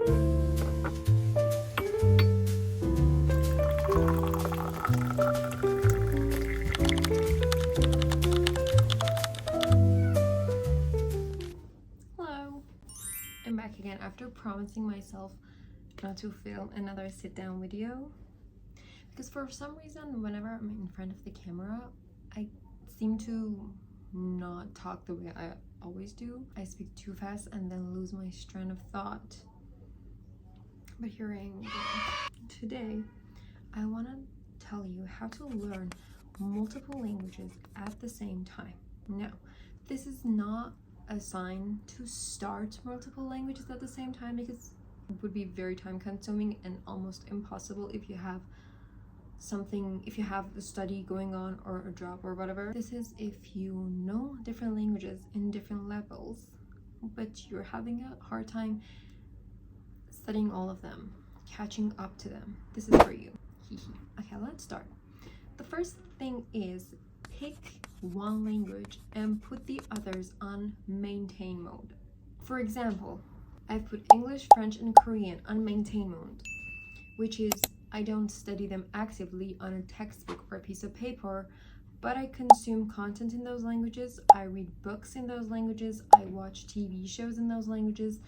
Hello, I'm back again after promising myself not to film another sit-down video, because for some reason whenever I'm in front of the camera I seem to not talk the way I always do. I speak too fast and then lose my strand of thought. But here I am again. Today I want to tell you how to learn multiple languages at the same time. Now, this is not a sign to start multiple languages at the same time, because it would be very time consuming and almost impossible if you have a study going on or a job or whatever. This is if you know different languages in different levels, but you're having a hard time studying all of them, catching up to them. This is for you. Okay, let's start. The first thing is pick one language and put the others on maintain mode. For example, I've put English, French, and Korean on maintain mode, which is I don't study them actively on a textbook or a piece of paper, but I consume content in those languages, I read books in those languages, I watch TV shows in those languages.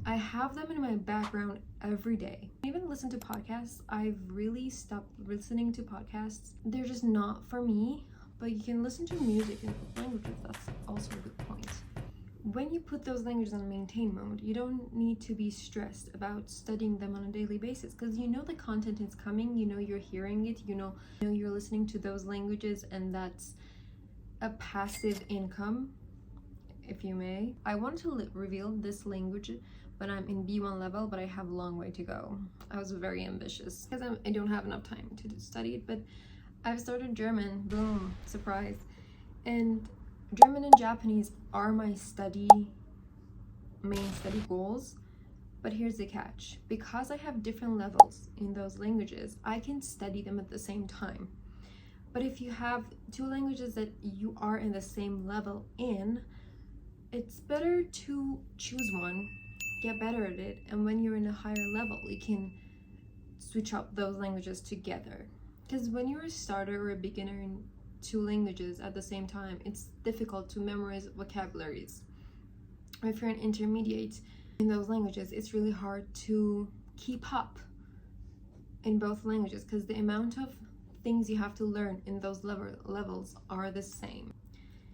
I have them in my background every day. I even listen to podcasts. I've really stopped listening to podcasts. They're just not for me, but you can listen to music in those languages. That's also a good point. When you put those languages on maintain mode, you don't need to be stressed about studying them on a daily basis, because you know the content is coming, you know you're hearing it, you know you're listening to those languages, and that's a passive income, if you may. I want to reveal this language when I'm in B1 level, but I have a long way to go. I was very ambitious because I don't have enough time to study it, but I've started German. Boom, surprise. And German and Japanese are my main study goals, but here's the catch. Because I have different levels in those languages, I can study them at the same time. But if you have two languages that you are in the same level in, it's better to choose one, get better at it, and when you're in a higher level, you can switch up those languages together. Because when you're a starter or a beginner in two languages at the same time, it's difficult to memorize vocabularies. Or if you're an intermediate in those languages, it's really hard to keep up in both languages, because the amount of things you have to learn in those levels are the same.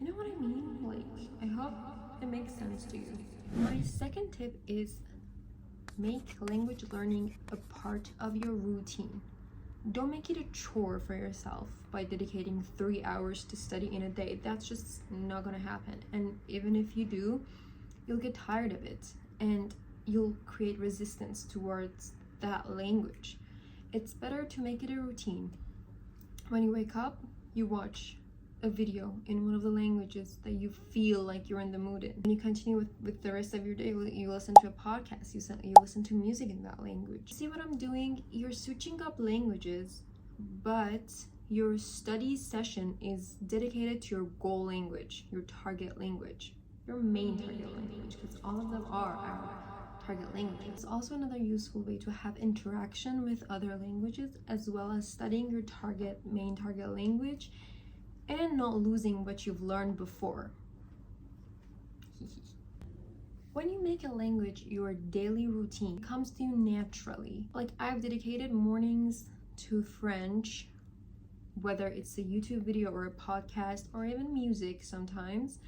You know what I mean? Like, I hope it makes sense to you. My second tip is make language learning a part of your routine. Don't make it a chore for yourself by dedicating 3 hours to study in a day. That's just not gonna happen. And even if you do, you'll get tired of it and you'll create resistance towards that language. It's better to make it a routine. When you wake up, you watch a video in one of the languages that you feel like you're in the mood in. And you continue with the rest of your day. You listen to a podcast, you listen to music in that language. See what I'm doing? You're switching up languages, but your study session is dedicated to your goal language, your target language, your main target language, because all of them are our target language. It's also another useful way to have interaction with other languages, as well as studying your main target language and not losing what you've learned before. When you make a language your daily routine, it comes to you naturally. Like, I've dedicated mornings to French, whether it's a YouTube video or a podcast or even music sometimes.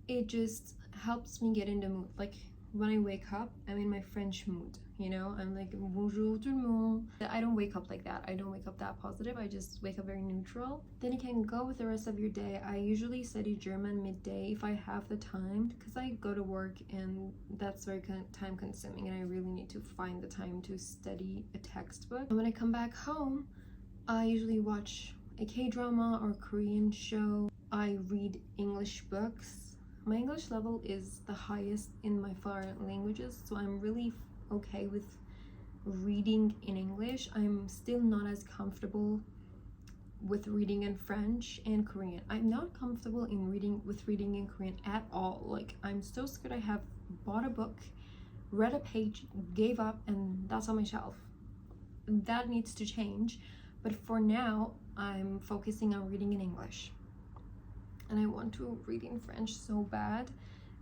It just helps me get in the mood. Like, when I wake up, I'm in my French mood, you know? I'm like, bonjour tout le monde. I don't wake up like that. I don't wake up that positive. I just wake up very neutral. Then you can go with the rest of your day. I usually study German midday if I have the time, because I go to work and that's very time consuming and I really need to find the time to study a textbook. And when I come back home, I usually watch a K-drama or Korean show. I read English books. My English level is the highest in my foreign languages, so I'm really okay with reading in English. I'm still not as comfortable with reading in French and Korean. I'm not comfortable in reading in Korean at all. Like, I'm so scared. I have bought a book, read a page, gave up, and that's on my shelf. That needs to change, but for now I'm focusing on reading in English, and I want to read in French so bad.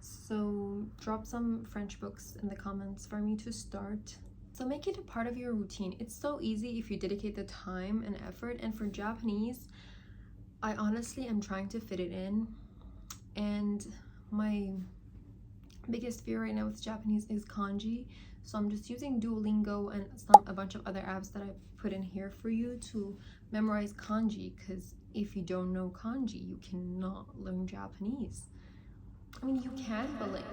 So drop some French books in the comments for me to start. So make it a part of your routine. It's so easy if you dedicate the time and effort. And for Japanese, I honestly am trying to fit it in, and my biggest fear right now with Japanese is kanji. So I'm just using Duolingo and a bunch of other apps that I've put in here for you to memorize kanji, because if you don't know kanji, you cannot learn Japanese. I mean, you can, but like,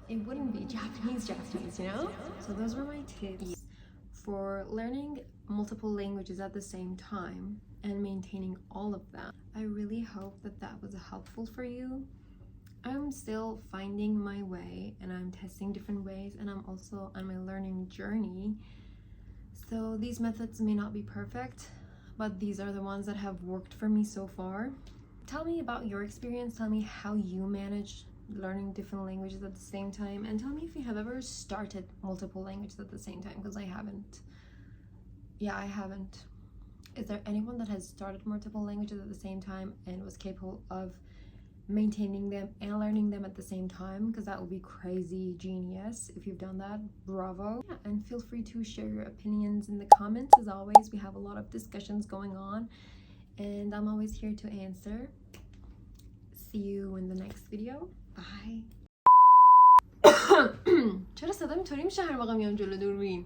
it wouldn't be Japanese, you know? So those were my tips for learning multiple languages at the same time and maintaining all of them. I really hope that that was helpful for you. I'm still finding my way, and I'm testing different ways, and I'm also on my learning journey. So these methods may not be perfect, but these are the ones that have worked for me so far. Tell me about your experience. Tell me how you manage learning different languages at the same time, and tell me if you have ever started multiple languages at the same time, because I haven't. Yeah, I haven't. Is there anyone that has started multiple languages at the same time and was capable of maintaining them and learning them at the same time? Because that would be crazy genius if you've done that. Bravo. Yeah, and feel free to share your opinions in the comments. As always, we have a lot of discussions going on, and I'm always here to answer. See you in the next video. Bye. چرا صدام اینطوری میشه هر موقع میام جلو دوربین؟